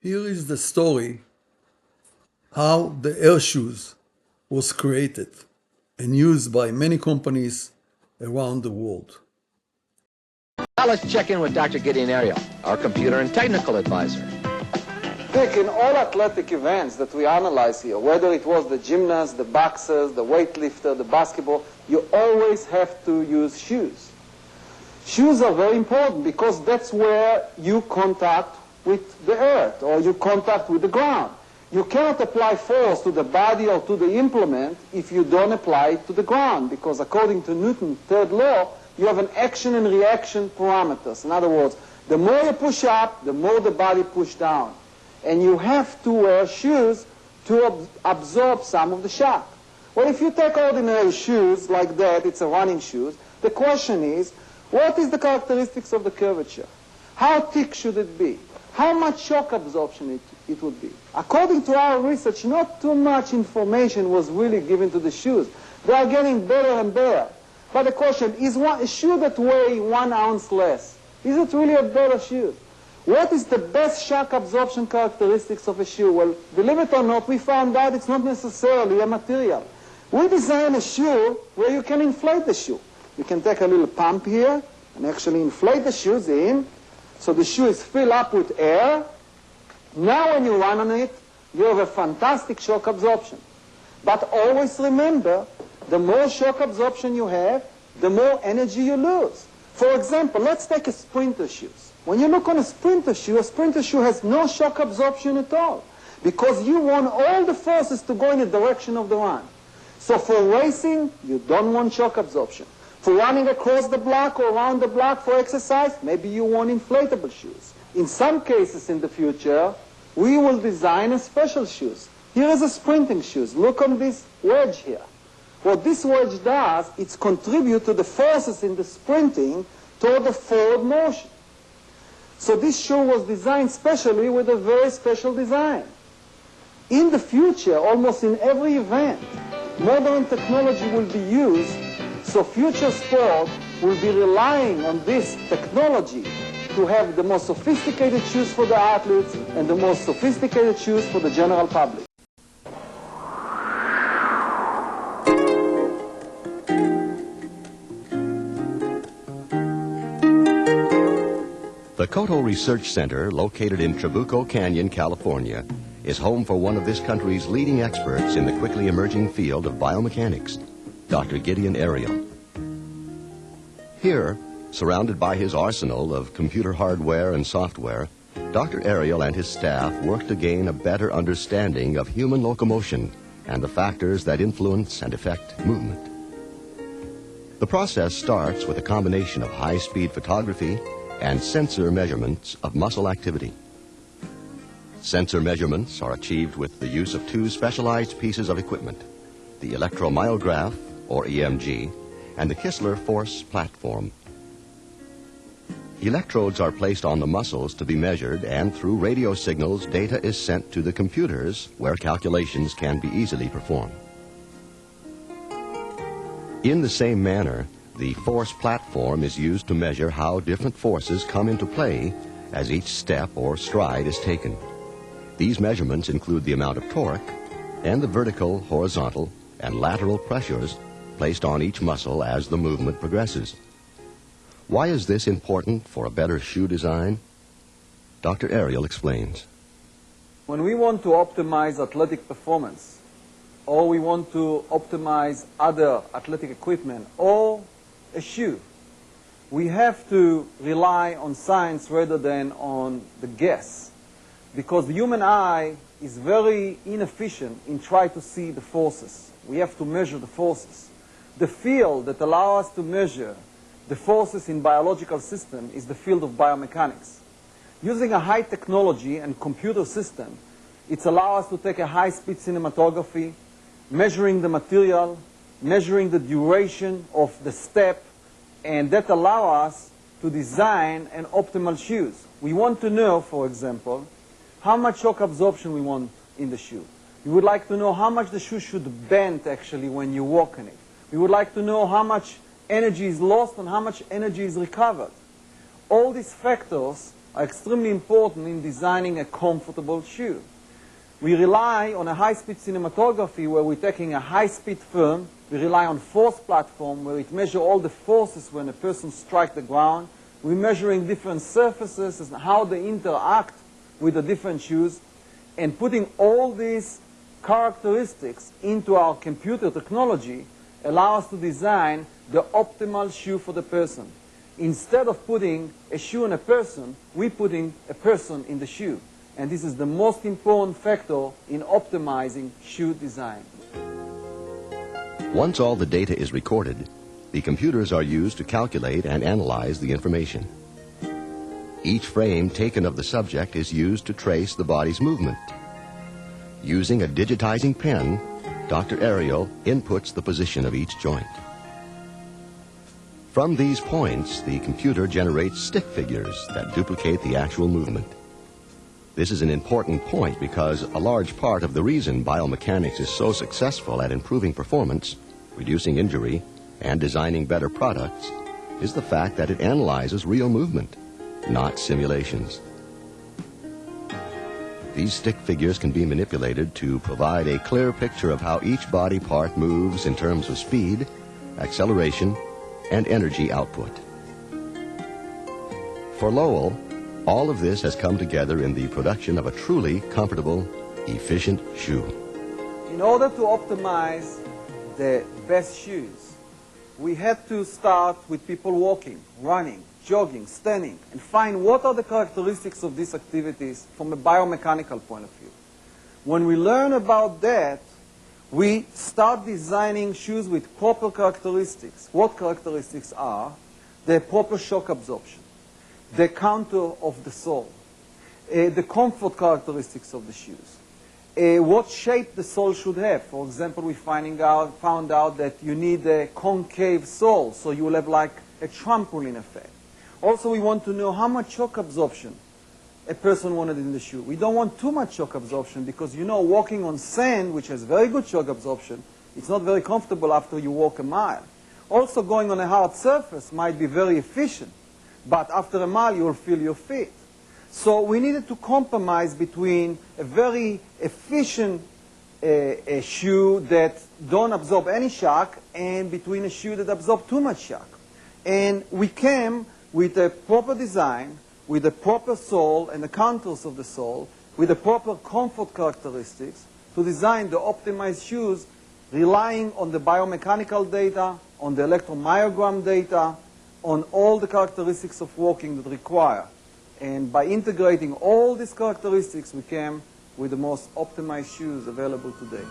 Here is the story how the air shoes was created and used by many companies around the world. Now let's check in with Dr. Gideon Ariel, our computer and technical advisor. Dick, in all athletic events that we analyze here, whether it was the gymnast, the boxers, the weightlifter, the basketball, you always have to use shoes. Shoes are very important because that's where you contact with the earth or you contact with the ground. You cannot apply force to the body or to the implement if you don't apply it to the ground, because according to Newton's third law, you have an action and reaction parameters. In other words, the more you push up, the more the body push down. And you have to wear shoes to absorb some of the shock. Well, if you take ordinary shoes like that, it's a running shoes, the question is, what is the characteristics of the curvature? How thick should it be? How much shock absorption it would be? According to our research, not too much information was really given to the shoes. They are getting better and better. But the question is, a shoe that weighs 1 ounce less, is it really a better shoe? What is the best shock absorption characteristics of a shoe? Well, believe it or not, we found out it's not necessarily a material. We designed a shoe where you can inflate the shoe. You can take a little pump here and actually inflate the shoes in, so the shoe is filled up with air. Now when you run on it, you have a fantastic shock absorption. But always remember, the more shock absorption you have, the more energy you lose. For example, let's take a sprinter shoes. When you look on a sprinter shoe has no shock absorption at all, because you want all the forces to go in the direction of the run. So for racing, you don't want shock absorption. For running across the block or around the block for exercise, maybe you want inflatable shoes. In some cases in the future, we will design a special shoes. Here is a sprinting shoes. Look on this wedge here. What this wedge does, it contributes to the forces in the sprinting toward the forward motion. So this shoe was designed specially with a very special design. In the future, almost in every event, modern technology will be used, so future sport will be relying on this technology to have the most sophisticated shoes for the athletes and the most sophisticated shoes for the general public. The Koto Research Center, located in Trabuco Canyon, California, is home for one of this country's leading experts in the quickly emerging field of biomechanics, Dr. Gideon Ariel. Here, surrounded by his arsenal of computer hardware and software, Dr. Ariel and his staff work to gain a better understanding of human locomotion and the factors that influence and affect movement. The process starts with a combination of high-speed photography and sensor measurements of muscle activity. Sensor measurements are achieved with the use of two specialized pieces of equipment, the electromyograph, or EMG, and the Kistler Force Platform. Electrodes are placed on the muscles to be measured, and through radio signals, data is sent to the computers where calculations can be easily performed. In the same manner, the force platform is used to measure how different forces come into play as each step or stride is taken. These measurements include the amount of torque and the vertical, horizontal, and lateral pressures placed on each muscle as the movement progresses. Why is this important for a better shoe design? Dr. Ariel explains. When we want to optimize athletic performance, or we want to optimize other athletic equipment, or a shoe, we have to rely on science rather than on the guess, because the human eye is very inefficient in trying to see the forces. We have to measure the forces. The field that allows us to measure the forces in biological system is the field of biomechanics. Using a high technology and computer system, it allows us to take a high-speed cinematography, measuring the material, measuring the duration of the step, and that allows us to design an optimal shoes. We want to know, for example, how much shock absorption we want in the shoe. We would like to know how much the shoe should bend actually when you walk in it. We would like to know how much energy is lost and how much energy is recovered. All these factors are extremely important in designing a comfortable shoe. We rely on a high-speed cinematography where we're taking a high-speed film. We rely on force platform where it measures all the forces when a person strikes the ground. We're measuring different surfaces and how they interact with the different shoes. And putting all these characteristics into our computer technology allows us to design the optimal shoe for the person. Instead of putting a shoe on a person, we're putting a person in the shoe. And this is the most important factor in optimizing shoe design. Once all the data is recorded, the computers are used to calculate and analyze the information. Each frame taken of the subject is used to trace the body's movement. Using a digitizing pen, Dr. Ariel inputs the position of each joint. From these points, the computer generates stick figures that duplicate the actual movement. This is an important point because a large part of the reason biomechanics is so successful at improving performance, reducing injury, and designing better products is the fact that it analyzes real movement, not simulations. These stick figures can be manipulated to provide a clear picture of how each body part moves in terms of speed, acceleration, and energy output. For Lowell, all of this has come together in the production of a truly comfortable, efficient shoe. In order to optimize the best shoes, we had to start with people walking, running, jogging, standing, and find what are the characteristics of these activities from a biomechanical point of view. When we learn about that, we start designing shoes with proper characteristics. What characteristics are? The proper shock absorption, the contour of the sole, the comfort characteristics of the shoes, what shape the sole should have. For example, we found out that you need a concave sole, so you will have like a trampoline effect. Also, we want to know how much shock absorption a person wanted in the shoe. We don't want too much shock absorption because, you know, walking on sand, which has very good shock absorption, it's not very comfortable after you walk a mile. Also, going on a hard surface might be very efficient, but after a mile, you will feel your feet. So we needed to compromise between a very efficient a shoe that don't absorb any shock and between a shoe that absorbs too much shock. And we came with a proper design, with the proper sole and the contours of the sole, with the proper comfort characteristics to design the optimized shoes relying on the biomechanical data, on the electromyogram data, on all the characteristics of walking that require. And by integrating all these characteristics, we came with the most optimized shoes available today.